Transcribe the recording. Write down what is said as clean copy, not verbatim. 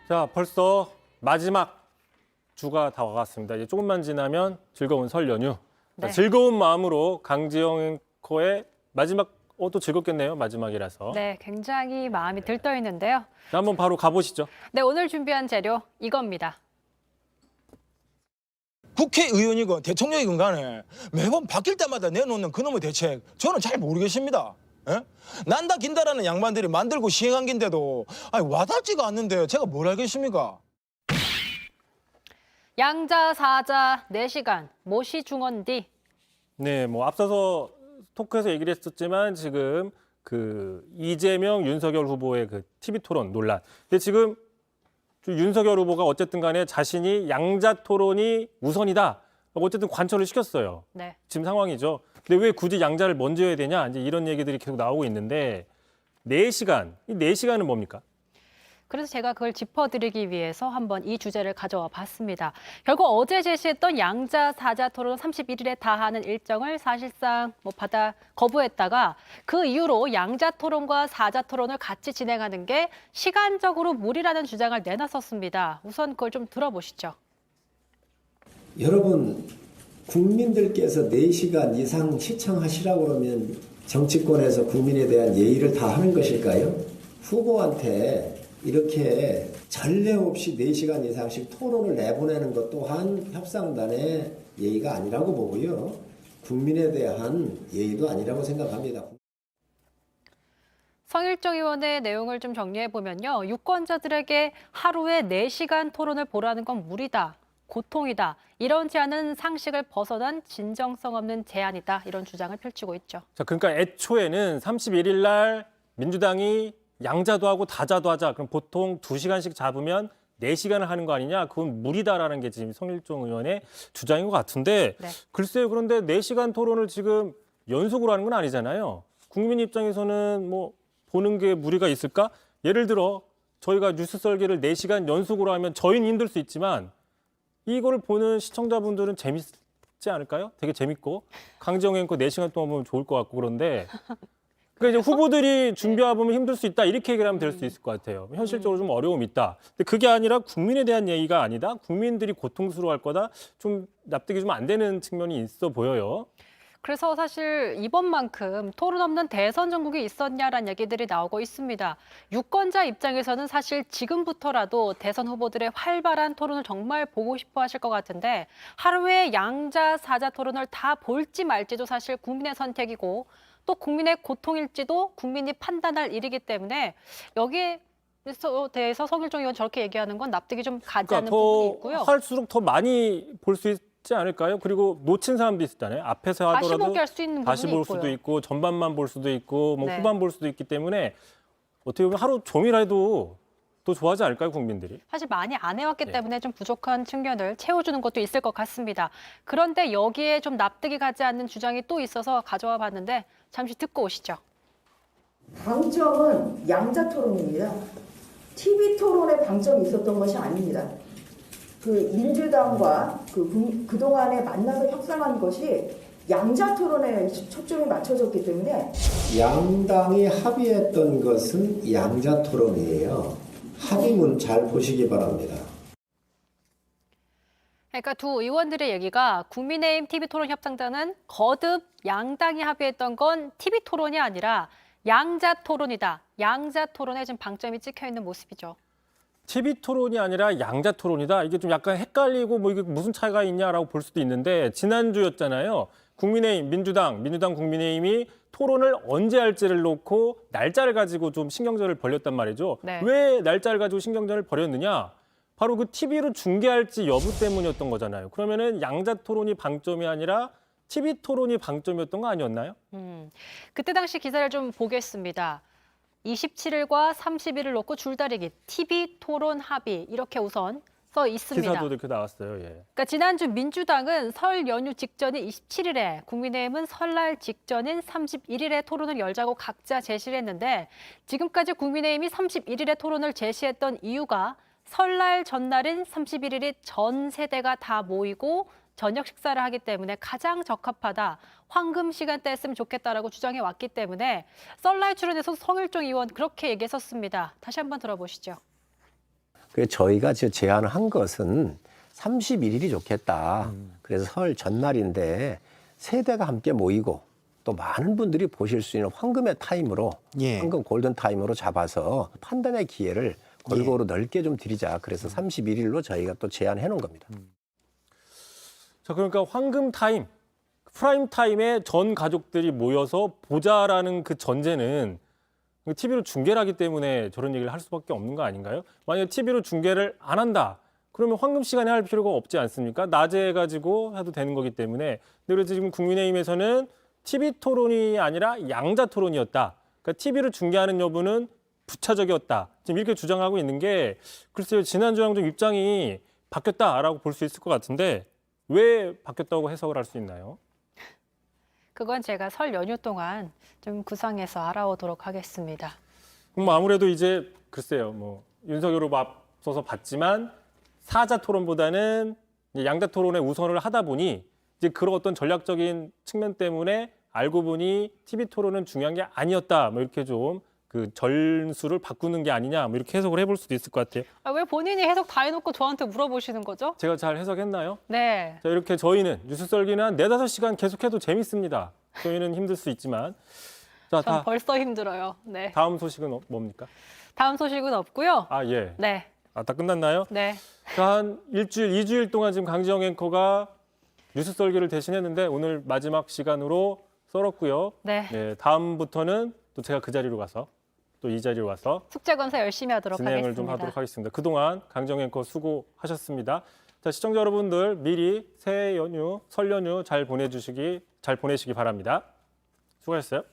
자, 벌써 마지막 주가 다 와갔습니다. 이제 조금만 지나면 즐거운 설 연휴. 네. 자, 즐거운 마음으로 강지영 앵커의 마지막, 또 즐겁겠네요. 마지막이라서. 네, 굉장히 마음이 들떠 있는데요. 자, 한번 바로 가보시죠. 네, 오늘 준비한 재료 이겁니다. 국회의원이건 대통령이건 간에 매번 바뀔 때마다 내놓는 그놈의 대책 저는 잘 모르겠습니다. 예? 난다 긴다라는 양반들이 만들고 시행한 긴데도 와닿지가 않는데 제가 뭘 알겠습니까? 양자, 사자, 4시간, 모시 중원디. 네, 뭐 앞서서 토크에서 얘기를 했었지만 지금 그 이재명, 윤석열 후보의 그 TV 토론 논란. 근데 지금 윤석열 후보가 어쨌든 간에 자신이 양자 토론이 우선이다. 어쨌든 관철을 시켰어요. 네. 지금 상황이죠. 근데 왜 굳이 양자를 먼저 해야 되냐? 이제 이런 얘기들이 계속 나오고 있는데 4시간, 이 4시간은 뭡니까? 그래서 제가 그걸 짚어드리기 위해서 한번 이 주제를 가져와 봤습니다. 결국 어제 제시했던 양자, 사자 토론 31일에 다하는 일정을 사실상 거부했다가 그 이후로 양자 토론과 사자 토론을 같이 진행하는 게 시간적으로 무리라는 주장을 내놨었습니다. 우선 그걸 좀 들어보시죠. 여러분, 국민들께서 4시간 이상 시청하시라고 그러면 정치권에서 국민에 대한 예의를 다 하는 것일까요? 후보한테 이렇게 전례 없이 4시간 이상씩 토론을 내보내는 것 또한 협상단의 예의가 아니라고 보고요. 국민에 대한 예의도 아니라고 생각합니다. 성일종 의원의 내용을 좀 정리해보면요. 유권자들에게 하루에 4시간 토론을 보라는 건 무리다. 고통이다. 이런 제안은 상식을 벗어난 진정성 없는 제안이다. 이런 주장을 펼치고 있죠. 자, 그러니까 애초에는 31일 날 민주당이 양자도 하고 다자도 하자. 그럼 보통 2시간씩 잡으면 4시간을 하는 거 아니냐? 그건 무리다라는 게 지금 성일종 의원의 주장인 것 같은데 네. 글쎄요. 그런데 4시간 토론을 지금 연속으로 하는 건 아니잖아요. 국민 입장에서는 뭐 보는 게 무리가 있을까? 예를 들어 저희가 뉴스 썰기를 4시간 연속으로 하면 저희는 힘들 수 있지만 이거를 보는 시청자분들은 재밌지 않을까요? 되게 재밌고 강지영 앵커 4시간 동안 보면 좋을 것 같고 그런데 그러니까 이제 후보들이 준비하다 보면 힘들 수 있다 이렇게 얘기를 하면 될 수 있을 것 같아요. 현실적으로 좀 어려움이 있다. 근데 그게 아니라 국민에 대한 얘기가 아니다. 국민들이 고통스러워할 거다. 좀 납득이 좀 안 되는 측면이 있어 보여요. 그래서 사실 이번만큼 토론 없는 대선 전국이 있었냐라는 얘기들이 나오고 있습니다. 유권자 입장에서는 사실 지금부터라도 대선 후보들의 활발한 토론을 정말 보고 싶어 하실 것 같은데 하루에 양자, 사자 토론을 다 볼지 말지도 사실 국민의 선택이고 또 국민의 고통일지도 국민이 판단할 일이기 때문에 여기에 대해서 성일종 의원 저렇게 얘기하는 건 납득이 좀 가지 않는 부분이 있고요. 할수록 더 많이 볼 수 있지 않을까요? 그리고 놓친 사람도 있잖아요. 앞에서 다시 하더라도 보기 할 수 있는 다시 부분이 볼 수도 있고요. 있고 전반만 볼 수도 있고 뭐 네. 후반 볼 수도 있기 때문에 어떻게 보면 하루 종일 해도 더 좋아하지 않을까요, 국민들이? 사실 많이 안 해왔기 네. 때문에 좀 부족한 측면을 채워주는 것도 있을 것 같습니다. 그런데 여기에 좀 납득이 가지 않는 주장이 또 있어서 가져와 봤는데 잠시 듣고 오시죠. 방점은 양자 토론입니다. TV 토론에 방점이 있었던 것이 아닙니다. 그 민주당과 그동안에 만나서 협상한 것이 양자 토론에 초점이 맞춰졌기 때문에 양당이 합의했던 것은 양자 토론이에요. 합의문 잘 보시기 바랍니다. 그러니까 두 의원들의 얘기가 국민의힘 TV토론 협상단은 거듭 양당이 합의했던 건 TV토론이 아니라 양자 토론이다. 양자 토론에 지금 방점이 찍혀 있는 모습이죠. TV 토론이 아니라 양자 토론이다. 이게 좀 약간 헷갈리고 뭐 이게 무슨 차이가 있냐라고 볼 수도 있는데 지난주였잖아요. 국민의힘, 민주당 국민의힘이 토론을 언제 할지를 놓고 날짜를 가지고 좀 신경전을 벌였단 말이죠. 네. 왜 날짜를 가지고 신경전을 벌였느냐? 바로 그 TV로 중계할지 여부 때문이었던 거잖아요. 그러면은 양자 토론이 방점이 아니라 TV 토론이 방점이었던 거 아니었나요? 그때 당시 기사를 좀 보겠습니다. 27일과 30일을 놓고 줄다리기, TV 토론 합의 이렇게 우선 써 있습니다. 기사도 이렇게 나왔어요. 예. 그러니까 지난주 민주당은 설 연휴 직전인 27일에, 국민의힘은 설날 직전인 31일에 토론을 열자고 각자 제시를 했는데 지금까지 국민의힘이 31일에 토론을 제시했던 이유가 설날 전날인 31일이 전 세대가 다 모이고 저녁 식사를 하기 때문에 가장 적합하다. 황금 시간대에 했으면 좋겠다라고 주장해 왔기 때문에 썰날 출연에서 성일종 의원 그렇게 얘기했었습니다. 다시 한번 들어보시죠. 그래서 저희가 지금 제안을 한 것은 31일이 좋겠다. 그래서 설 전날인데 세대가 함께 모이고 또 많은 분들이 보실 수 있는 황금의 타임으로 예. 황금 골든 타임으로 잡아서 판단의 기회를 골고루 넓게 좀 드리자. 그래서 31일로 저희가 또 제안해 놓은 겁니다. 자, 그러니까 황금 타임, 프라임 타임에 전 가족들이 모여서 보자라는 그 전제는 TV로 중계를 하기 때문에 저런 얘기를 할 수밖에 없는 거 아닌가요? 만약에 TV로 중계를 안 한다. 그러면 황금 시간에 할 필요가 없지 않습니까? 낮에 해가지고 해도 되는 거기 때문에. 근데 그래서 지금 국민의힘에서는 TV 토론이 아니라 양자 토론이었다. 그러니까 TV로 중계하는 여부는 부차적이었다. 지금 이렇게 주장하고 있는 게 글쎄요. 지난주랑 좀 입장이 바뀌었다라고 볼 수 있을 것 같은데 왜 바뀌었다고 해석을 할 수 있나요? 그건 제가 설 연휴 동안 좀 구상해서 알아오도록 하겠습니다. 뭐 아무래도 이제 글쎄요. 뭐 윤석열 후보 앞서서 봤지만 사자 토론보다는 양자 토론에 우선을 하다 보니 이제 그런 어떤 전략적인 측면 때문에 알고 보니 TV 토론은 중요한 게 아니었다. 뭐 이렇게 좀 그 전술을 바꾸는 게 아니냐. 뭐 이렇게 해석을 해볼 수도 있을 것 같아요. 왜 본인이 해석 다 해놓고 저한테 물어보시는 거죠? 제가 잘 해석했나요? 네. 자, 이렇게 저희는 뉴스 썰기는 한 4-5시간 계속해도 재밌습니다. 저희는 힘들 수 있지만. 자, 전 벌써 힘들어요. 네. 다음 소식은 뭡니까? 다음 소식은 없고요. 아, 예. 네. 아, 다 끝났나요? 네. 자, 한 일주일, 2주일 동안 지금 강지영 앵커가 뉴스 썰기를 대신했는데 오늘 마지막 시간으로 썰었고요. 네. 네, 다음부터는 또 제가 그 자리로 가서 또 이 자리로 와서 숙제 검사 열심히 하도록 진행을 하겠습니다. 좀 하도록 하겠습니다. 그동안 강지영 앵커 수고하셨습니다. 자, 시청자 여러분들 미리 새해 연휴, 설 연휴 잘 보내시기 바랍니다. 수고하셨어요.